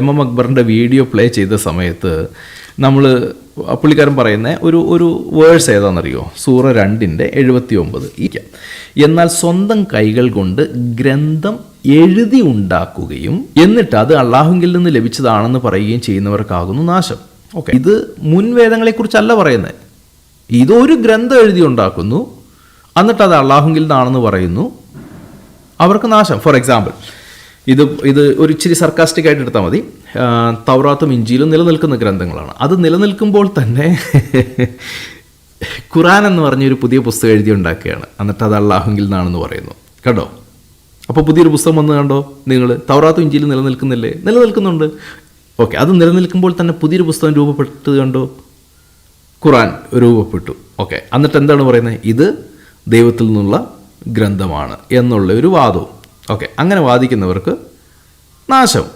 MM അക്ബറിൻ്റെ video play ചെയ്ത സമയത്ത് നമ്മൾ പുള്ളിക്കാരൻ പറയുന്ന ഒരു വേഴ്സ് ഏതാണെന്നറിയോ? സൂറ 2:79. എന്നാൽ സ്വന്തം കൈകൾ കൊണ്ട് ഗ്രന്ഥം എഴുതി ഉണ്ടാക്കുകയും എന്നിട്ട് അത് അള്ളാഹുവിൽ നിന്ന് ലഭിച്ചതാണെന്ന് പറയുകയും ചെയ്യുന്നവർക്കാകുന്നു നാശം. ഓക്കെ, ഇത് മുൻവേദങ്ങളെക്കുറിച്ചല്ല പറയുന്നത്. ഇതൊരു ഗ്രന്ഥം എഴുതി ഉണ്ടാക്കുന്നു, എന്നിട്ട് അത് അള്ളാഹുവിൽ നിന്നാണെന്ന് പറയുന്നു, അവർക്ക് നാശം. ഫോർ എക്സാമ്പിൾ, ഇത് ഒരു ഇച്ചിരി സർക്കാസ്റ്റിക് ആയിട്ട് എടുത്താൽ മതി. തൗറാത്തും ഇഞ്ചീലും നിലനിൽക്കുന്ന ഗ്രന്ഥങ്ങളാണ്. അത് നിലനിൽക്കുമ്പോൾ തന്നെ ഖുറാൻ എന്ന് പറഞ്ഞൊരു പുതിയ പുസ്തകം എഴുതി ഉണ്ടാക്കുകയാണ്, എന്നിട്ട് അത് അള്ളാഹുവിൽ നിന്നാണെന്ന് പറയുന്നു. കണ്ടോ? അപ്പോൾ പുതിയൊരു പുസ്തകം വന്ന് കണ്ടോ നിങ്ങൾ? തൗറാത്തും ഇഞ്ചീലും നിലനിൽക്കുന്നില്ലേ? നിലനിൽക്കുന്നുണ്ട്. ഓക്കെ, അത് നിലനിൽക്കുമ്പോൾ തന്നെ പുതിയൊരു പുസ്തകം രൂപപ്പെട്ടത് കണ്ടോ? ഖുറാൻ രൂപപ്പെട്ടു. ഓക്കെ, എന്നിട്ട് എന്താണ് പറയുന്നത്? ഇത് ദൈവത്തിൽ നിന്നുള്ള ഗ്രന്ഥമാണ് എന്നുള്ള ഒരു വാദവും. ഓക്കെ, അങ്ങനെ വാദിക്കുന്നവർക്ക് നാശം.